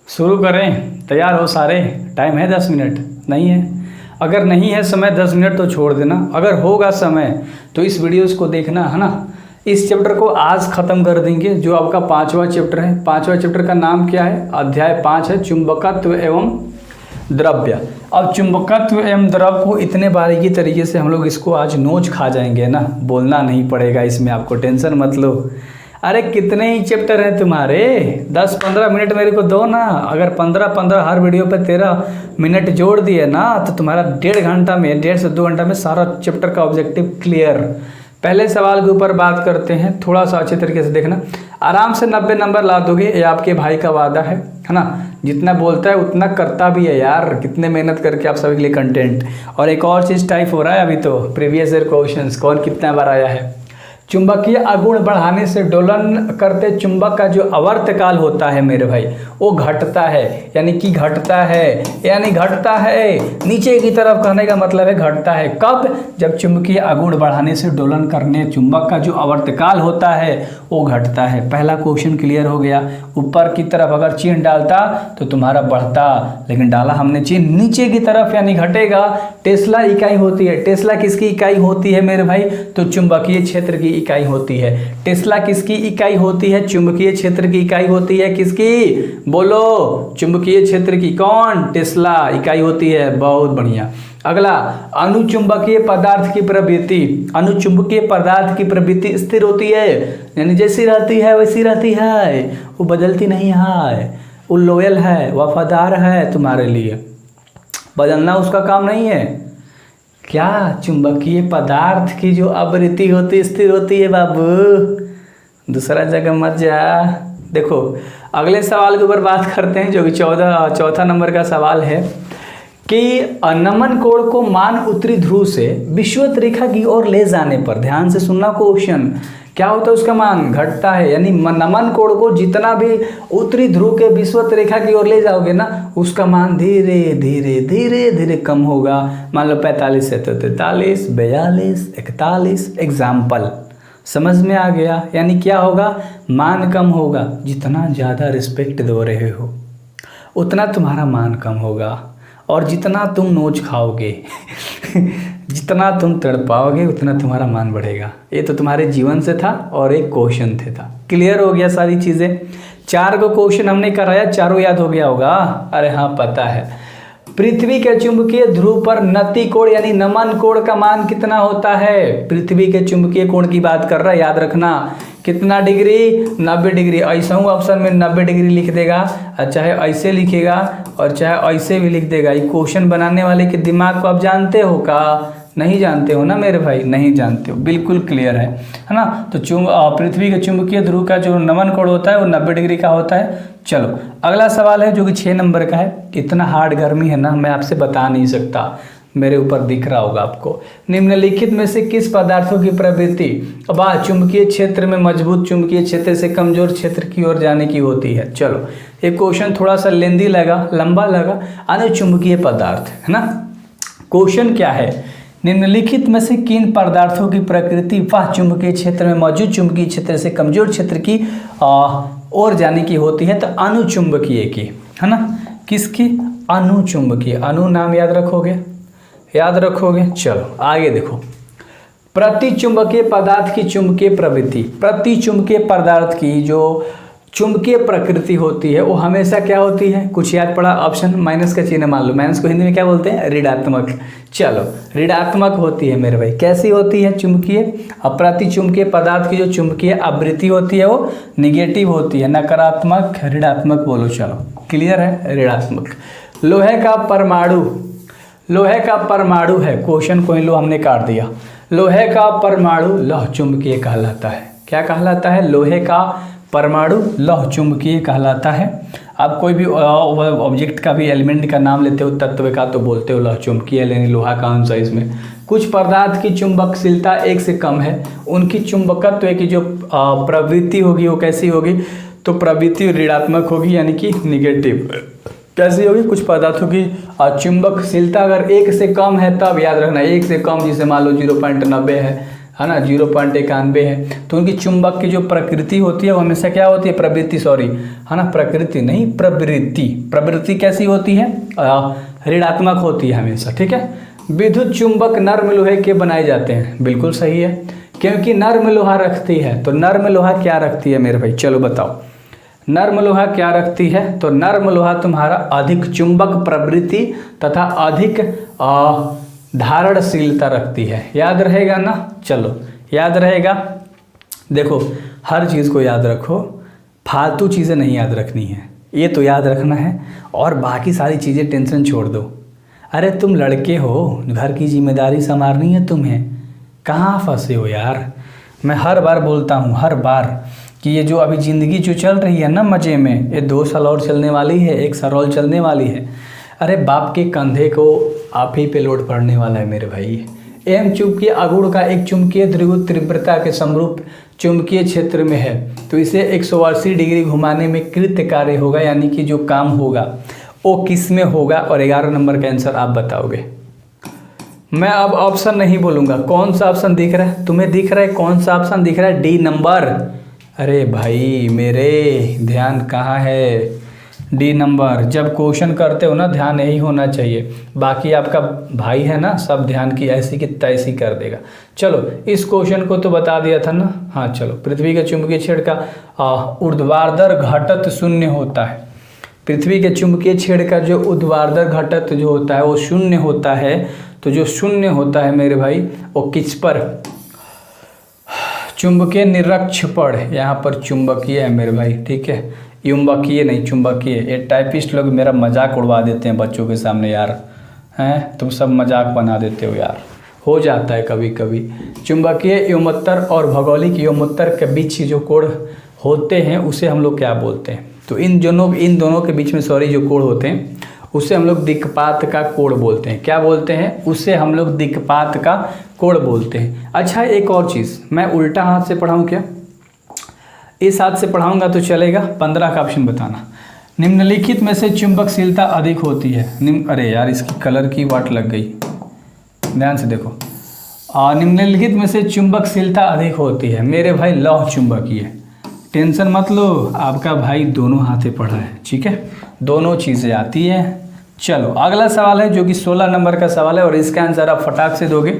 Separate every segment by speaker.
Speaker 1: शुरू करें। तैयार हो सारे? टाइम है 10 मिनट? नहीं है? अगर नहीं है समय 10 मिनट तो छोड़ देना, अगर होगा समय तो इस वीडियोस को देखना, है ना। इस चैप्टर को आज ख़त्म कर देंगे, जो आपका 5वां चैप्टर है। 5वां चैप्टर का नाम क्या है? अध्याय 5 है, चुंबकत्व एवं द्रव्य। अब चुंबकत्व एवं द्रव्य को इतने बारीकी तरीके से हम लोग इसको आज नोच खा जाएंगे ना, बोलना नहीं पड़ेगा इसमें, आपको टेंशन मत लो। अरे कितने ही चैप्टर हैं तुम्हारे, 10-15 मिनट मेरे को दो ना। अगर 15-15 हर वीडियो पे 13 मिनट जोड़ दिए ना तो तुम्हारा 1.5 घंटा में, 1.5 से 2 घंटा में सारा चैप्टर का ऑब्जेक्टिव क्लियर। पहले सवाल के ऊपर बात करते हैं, थोड़ा सा अच्छे तरीके से देखना। आराम से 90 नंबर ला दोगे, ये आपके भाई का वादा है ना। जितना बोलता है उतना करता भी है यार, कितने मेहनत करके आप सभी के लिए कंटेंट। और एक और चीज़ टाइप हो रहा है अभी तो, प्रीवियस ईयर क्वेश्चंस कौन कितना बार आया है। चुंबकीय आघूर्ण बढ़ाने से दोलन करते चुंबक का जो आवर्तकाल होता है मेरे भाई, वो घटता है। यानी कि घटता है, यानी घटता है, नीचे की तरफ कहने का मतलब है घटता है। कब? जब चुंबकीय आघूर्ण बढ़ाने से दोलन करने चुंबक का जो आवर्तकाल होता है वो घटता है। पहला क्वेश्चन क्लियर हो गया। ऊपर की तरफ अगर चिन्ह डालता तो तुम्हारा बढ़ता, लेकिन डाला हमने चिन्ह नीचे की तरफ, यानी घटेगा। टेस्ला इकाई होती है। टेस्ला किसकी इकाई होती है मेरे भाई? तो चुंबकीय क्षेत्र की इकाई होती है। टेस्ला किसकी इकाई होती है? चुंबकीय क्षेत्र की इकाई होती है। किसकी? बोलो, चुंबकीय क्षेत्र की। कौन? टेस्ला इकाई होती है। बहुत बढ़िया। अगला, अनुचुंबकीय पदार्थ की प्रवृत्ति। अनुचुंबकीय पदार्थ की प्रवृत्ति स्थिर होती है, यानी जैसी रहती है वैसी रहती है, वो बदलती नहीं है, वो लोयल है, वफादार है तुम्हारे लिए, बदलना उसका काम नहीं है। क्या? चुंबकीय पदार्थ की जो आवृत्ति होती स्थिर होती है बाबू, दूसरा जगह मत जा। देखो अगले सवाल के ऊपर बात करते हैं, जो कि चौथा नंबर का सवाल है कि नमन कोण को मान उत्तरी ध्रुव से विषुवत रेखा की ओर ले जाने पर, ध्यान से सुनना क्वेश्चन, क्या होता है? उसका मान घटता है। यानी नमन कोण को जितना भी उत्तरी ध्रुव के विषुवत रेखा की ओर ले जाओगे ना, उसका मान धीरे धीरे धीरे धीरे कम होगा। मान लो 45 है तो 43, 42, 41। एग्जाम्पल समझ में आ गया? यानी क्या होगा? मान कम होगा। जितना ज़्यादा रिस्पेक्ट दे रहे हो उतना तुम्हारा मान कम होगा, और जितना तुम नोच खाओगे जितना तुम तड़पाओगे उतना तुम्हारा मान बढ़ेगा। ये तो तुम्हारे जीवन से था और एक क्वेश्चन थे था। क्लियर हो गया सारी चीज़ें? 4 को क्वेश्चन हमने कराया, चारों याद हो गया होगा। अरे हाँ पता है। पृथ्वी के चुंबकीय ध्रुव पर नति कोण यानी नमन कोण का मान कितना होता है? पृथ्वी के चुंबकीय कोण की बात कर रहा है, याद रखना। कितना डिग्री? 90 डिग्री। ऐसा हूँ ऑप्शन में 90 डिग्री लिख देगा, चाहे ऐसे लिखेगा और चाहे ऐसे भी लिख देगा। ये क्वेश्चन बनाने वाले के दिमाग को आप जानते हो का? नहीं जानते हो ना मेरे भाई, नहीं जानते हो, बिल्कुल क्लियर है ना। तो पृथ्वी के चुंबकीय ध्रुव का जो नमन कोण होता है वो 90 डिग्री का होता है। चलो अगला सवाल है जो कि 6 नंबर का है। इतना हार्ड गर्मी है ना, मैं आपसे बता नहीं सकता, मेरे ऊपर दिख रहा होगा आपको। निम्नलिखित में से किस पदार्थों की प्रवृत्ति चुंबकीय क्षेत्र में मजबूत चुंबकीय क्षेत्र से कमजोर क्षेत्र की ओर जाने की होती है? चलो ये क्वेश्चन थोड़ा सा लेंदी लगा, लंबा लगा। अनुचुंबकीय पदार्थ है ना। क्वेश्चन क्या है? निम्नलिखित में से किन पदार्थों की प्रकृति वह चुंबकीय क्षेत्र में मौजूद चुंबकीय क्षेत्र से कमजोर क्षेत्र की ओर जाने की होती है? तो अनुचुंबकीय की, है ना। किसकी? अनुचुंबकीय। अनु नाम याद रखोगे, याद रखोगे। चलो आगे देखो। प्रतिचुंबकीय पदार्थ की चुंबकीय प्रवृत्ति। प्रतिचुंबकीय पदार्थ की जो चुंबकीय प्रकृति होती है वो हमेशा क्या होती है? कुछ याद पड़ा? ऑप्शन माइनस का चिन्ह मान लो, माइनस को हिंदी में क्या बोलते हैं? ऋणात्मक। चलो ऋणात्मक होती है मेरे भाई। कैसी होती है? चुंबकीय। प्रतिचुंबकीय पदार्थ की जो चुंबकीय आवृत्ति होती है वो निगेटिव होती है, नकारात्मक, ऋणात्मक बोलो। चलो क्लियर है? ऋणात्मक। लोहे का परमाणु, लोहे का परमाणु है, क्वेश्चन को लो हमने काट दिया। लोहे का परमाणु लौह चुंबकीय कहलाता है। क्या कहलाता है? लोहे का परमाणु लौह चुंबकीय कहलाता है। आप कोई भी ऑब्जेक्ट का भी एलिमेंट का नाम लेते हो, तत्व का, तो बोलते हो लौह चुंबकीय, यानी लोहा का अंश है इसमें। कुछ पदार्थ की चुंबकशीलता 1 से कम है, उनकी चुंबकत्व की जो प्रवृत्ति होगी वो कैसी होगी? तो प्रवृत्ति ऋणात्मक होगी, यानी कि निगेटिव। कैसी होगी? कुछ पदार्थों की चुंबकशीलता अगर 1 से कम है तब याद रखना, 1 से कम, जिसे मान लो 0.90 है, है ना, 0.91 है। तो उनकी चुंबक की जो प्रकृति होती है वो हमेशा क्या होती है, प्रवृत्ति, सॉरी, है ना, प्रकृति नहीं प्रवृत्ति। प्रवृत्ति कैसी होती है, ऋणात्मक होती है हमेशा, ठीक है। विद्युत चुंबक नर्म लोहे के बनाए जाते हैं, बिल्कुल सही है, क्योंकि नर्म लोहा रखती है। तो नर्म लोहा क्या रखती है मेरे भाई, चलो बताओ, नर्म लोहा क्या रखती है? तो नर्म लोहा तुम्हारा अधिक चुंबक प्रवृत्ति तथा अधिक धारणशीलता रखती है। याद रहेगा ना, चलो याद रहेगा। देखो हर चीज़ को याद रखो, फालतू चीज़ें नहीं याद रखनी है, ये तो याद रखना है, और बाकी सारी चीज़ें टेंशन छोड़ दो। अरे तुम लड़के हो, घर की जिम्मेदारी संभालनी है तुम्हें, कहाँ फंसे हो यार। मैं हर बार बोलता हूँ, हर बार, कि ये जो अभी ज़िंदगी जो चल रही है ना मज़े में, ये 2 साल और चलने वाली है, 1 साल और चलने वाली है। अरे बाप के कंधे को आप ही पे लोड पड़ने वाला है मेरे भाई। एम चुंबकीय आघूर्ण का एक चुंबकीय ध्रुव तीव्रता के समरूप चुंबकीय क्षेत्र में है, तो इसे 180 डिग्री घुमाने में कृत्य कार्य होगा, यानी कि जो काम होगा वो किस में होगा। और 11 नंबर का आंसर आप बताओगे। मैं अब ऑप्शन नहीं बोलूँगा। कौन सा ऑप्शन दिख रहा है तुम्हें, दिख रहा है कौन सा ऑप्शन दिख रहा है, डी नंबर। अरे भाई मेरे ध्यान कहाँ है, डी नंबर। जब क्वेश्चन करते हो ना ध्यान यही होना चाहिए, बाकी आपका भाई है ना सब ध्यान की ऐसी की तैसी कर देगा। चलो इस क्वेश्चन को तो बता दिया था ना, हाँ चलो। पृथ्वी के चुंबकीय क्षेत्र का ऊर्ध्वाधर घटत शून्य होता है। पृथ्वी के चुंबकीय क्षेत्र का जो ऊर्ध्वाधर घटत जो होता है वो शून्य होता है। तो जो शून्य होता है मेरे भाई वो किस पर, चुंबकीय निरक्षपण, यहाँ पर चुंबकीय है मेरे भाई, ठीक है, युम्बकीय नहीं चुंबकीय। ये टाइपिस्ट लोग मेरा मजाक उड़वा देते हैं बच्चों के सामने यार, हैं तुम सब मजाक बना देते हो यार, हो जाता है कभी कभी। चुंबकीय युमोत्तर और भौगोलिक युमोत्तर के बीच जो कोण होते हैं उसे हम लोग क्या बोलते हैं? तो इन दोनों के बीच में सॉरी जो कोण होते हैं उसे हम लोग दिक्पात का कोण बोलते हैं। क्या बोलते हैं? उसे हम लोग दिक्पात का कोण बोलते हैं। अच्छा एक और चीज़, मैं उल्टा हाथ से पढ़ाऊँ क्या, इस हाथ से पढ़ाऊँगा तो चलेगा? 15 का ऑप्शन बताना। निम्नलिखित में से चुंबकशीलता अधिक होती है। अरे यार इसकी कलर की वाट लग गई, ध्यान से देखो। निम्नलिखित में से चुंबकशीलता अधिक होती है मेरे भाई, लौह चुंबकीय। टेंशन मत लो, आपका भाई दोनों हाथे पढ़ा है, ठीक है, दोनों चीज़ें आती है। चलो अगला सवाल है जो कि 16 नंबर का सवाल है और इसका आंसर आप फटाक से दोगे।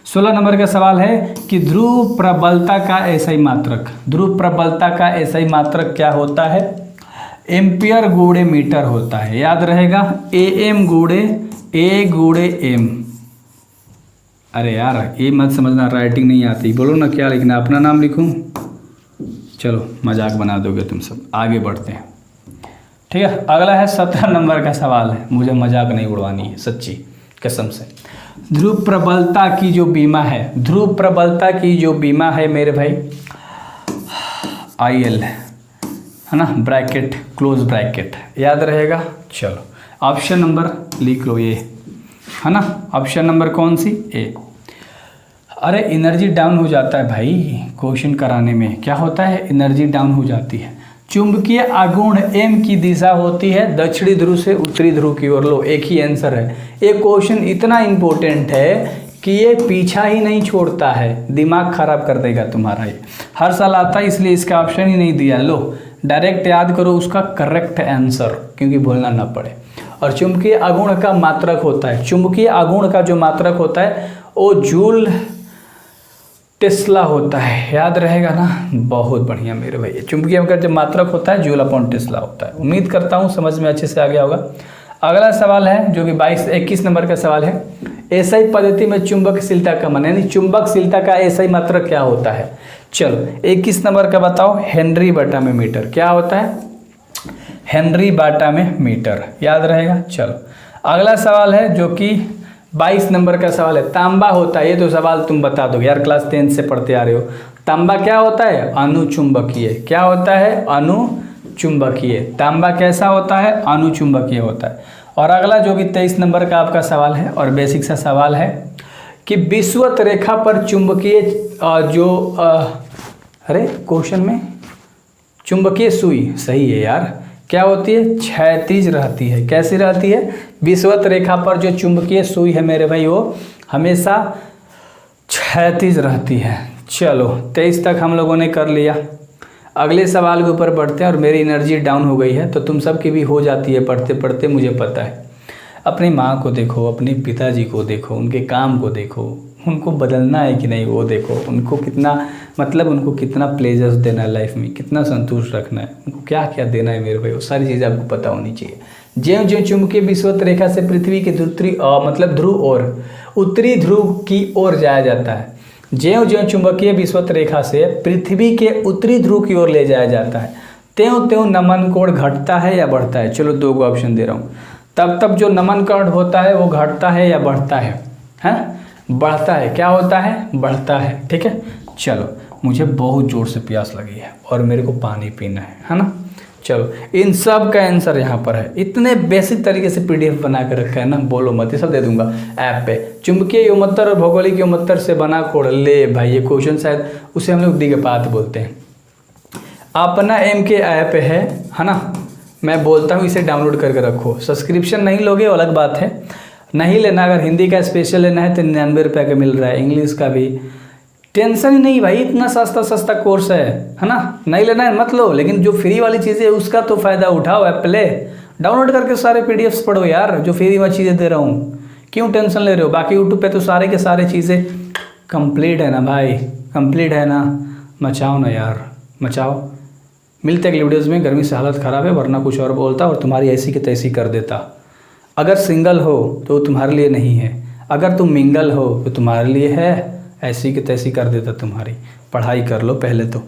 Speaker 1: 16 नंबर का सवाल है कि ध्रुव प्रबलता का एसआई मात्रक, ध्रुव प्रबलता का एसआई मात्रक क्या होता है? एम्पियर गुणे मीटर होता है। याद रहेगा, AM गुणे A गुणे M। अरे यार ये मत समझना राइटिंग नहीं आती, बोलो ना क्या लिखना, अपना नाम लिखूं? चलो मजाक बना दोगे तुम सब, आगे बढ़ते हैं, ठीक है। अगला है 17 नंबर का सवाल है, मुझे मजाक नहीं उड़वानी है सच्ची कसम से। ध्रुव प्रबलता की जो बीमा है, ध्रुव प्रबलता की जो बीमा है मेरे भाई IL है ना, ब्रैकेट क्लोज ब्रैकेट, याद रहेगा। चलो ऑप्शन नंबर लिख लो ये, है ना, ऑप्शन नंबर कौन सी? ए। अरे एनर्जी डाउन हो जाता है भाई क्वेश्चन कराने में, क्या होता है? एनर्जी डाउन हो जाती है। चुंबकीय आघूर्ण M की दिशा होती है दक्षिणी ध्रुव से उत्तरी ध्रुव की ओर। लो एक ही आंसर है। ये क्वेश्चन इतना इम्पोर्टेंट है कि ये पीछा ही नहीं छोड़ता है, दिमाग खराब कर देगा तुम्हारा। ये हर साल आता है इसलिए इसका ऑप्शन ही नहीं दिया। लो डायरेक्ट याद करो उसका करेक्ट आंसर, क्योंकि भूलना ना पड़े। और चुंबकीय आघूर्ण का मात्रक होता है, चुंबकीय आघूर्ण का जो मात्रक होता है वो जूल टेस्ला होता है, याद रहेगा ना। बहुत बढ़िया मेरे भाई, चुंबकीय का जो मात्रक होता है जूल अपॉन टेस्ला होता है। उम्मीद करता हूँ समझ में अच्छे से आ गया होगा। अगला सवाल है जो कि 21 नंबर का सवाल है। एसआई पद्धति में चुंबकशीलता का मान, यानी चुंबकशीलता का एसआई मात्रक क्या होता है? चलो 21 नंबर का बताओ। हेनरी बटा में मीटर। क्या होता है? हेनरी बटा में मीटर, याद रहेगा। चलो अगला सवाल है जो कि 22 नंबर का सवाल है। तांबा होता है, ये तो सवाल तुम बता दो यार, क्लास 10 से पढ़ते आ रहे हो। तांबा क्या होता है? अनुचुंबकीय। क्या होता है? अनुचुंबकीय। तांबा कैसा होता है? अनुचुंबकीय होता है। और अगला जो कि 23 नंबर का आपका सवाल है और बेसिक सा सवाल है कि विषुवत रेखा पर चुंबकीय अरे क्वेश्चन में चुंबकीय सुई, सही है यार, क्या होती है? क्षैतिज रहती है। कैसी रहती है? विषुवत रेखा पर जो चुंबकीय सुई है मेरे भाई वो हमेशा क्षैतिज रहती है। चलो 23 तक हम लोगों ने कर लिया। अगले सवाल के ऊपर बढ़ते हैं। और मेरी एनर्जी डाउन हो गई है तो तुम सब की भी हो जाती है पढ़ते पढ़ते, मुझे पता है। अपनी माँ को देखो, अपने पिताजी को देखो, उनके काम को देखो, उनको बदलना है कि नहीं वो देखो, उनको कितना मतलब उनको कितना प्लेजर्स देना है लाइफ में, कितना संतुष्ट रखना है, उनको क्या क्या देना है मेरे भाई, वो सारी चीज़ें आपको पता होनी चाहिए। ज्यों ज्यों चुंबकीय विषुवत रेखा से पृथ्वी के मतलब ध्रुव और उत्तरी ध्रुव की ओर जाया जाता है, ज्यों ज्यों चुंबकीय विषुवत रेखा से पृथ्वी के उत्तरी ध्रुव की ओर ले जाया जाता है, त्यों त्यों नमन कोण घटता है या बढ़ता है। चलो 2 ऑप्शन दे रहा हूँ। तब तब जो नमन कोण होता है वो घटता है या बढ़ता है? बढ़ता है। क्या होता है? बढ़ता है। ठीक है, चलो मुझे बहुत ज़ोर से प्यास लगी है और मेरे को पानी पीना है ना। चलो इन सब का आंसर यहाँ पर है। इतने बेसिक तरीके से पीडीएफ बना कर रखा है ना, बोलो मत, ये सब दे दूंगा ऐप पे। चुंबकीय योमत्तर और भौगोलिक योमत्तर से बना कोण, ले भाई ये क्वेश्चन शायद उसे हम लोग दिगपात बोलते हैं। अपना MK ऐप है ना, मैं बोलता हूँ इसे डाउनलोड करके रखो। सब्सक्रिप्शन नहीं लोगे अलग बात है, नहीं लेना। अगर हिंदी का स्पेशल लेना है तो 99 रुपये का मिल रहा है, इंग्लिश का भी टेंशन ही नहीं भाई, इतना सस्ता कोर्स है ना। नहीं लेना है मत लो, लेकिन जो फ्री वाली चीज़ें है उसका तो फ़ायदा उठाओ। ऐप ले डाउनलोड करके सारे PDFs पढ़ो यार, जो फ्री में चीज़ें दे रहा हूँ, क्यों टेंशन ले रहे हो। बाकी यूट्यूब पे तो सारे के सारे चीज़ें कंप्लीट है ना भाई, कंप्लीट है ना। मचाओ ना यार, मचाओ। मिलते अगले वीडियोज़ में। गर्मी से हालत ख़राब है, वरना कुछ और बोलता और तुम्हारी ऐसी की तैसी कर देता। अगर सिंगल हो तो तुम्हारे लिए नहीं है, अगर तुम मिंगल हो तो तुम्हारे लिए है, ऐसी की तैसी कर देता तुम्हारी। पढ़ाई कर लो पहले तो।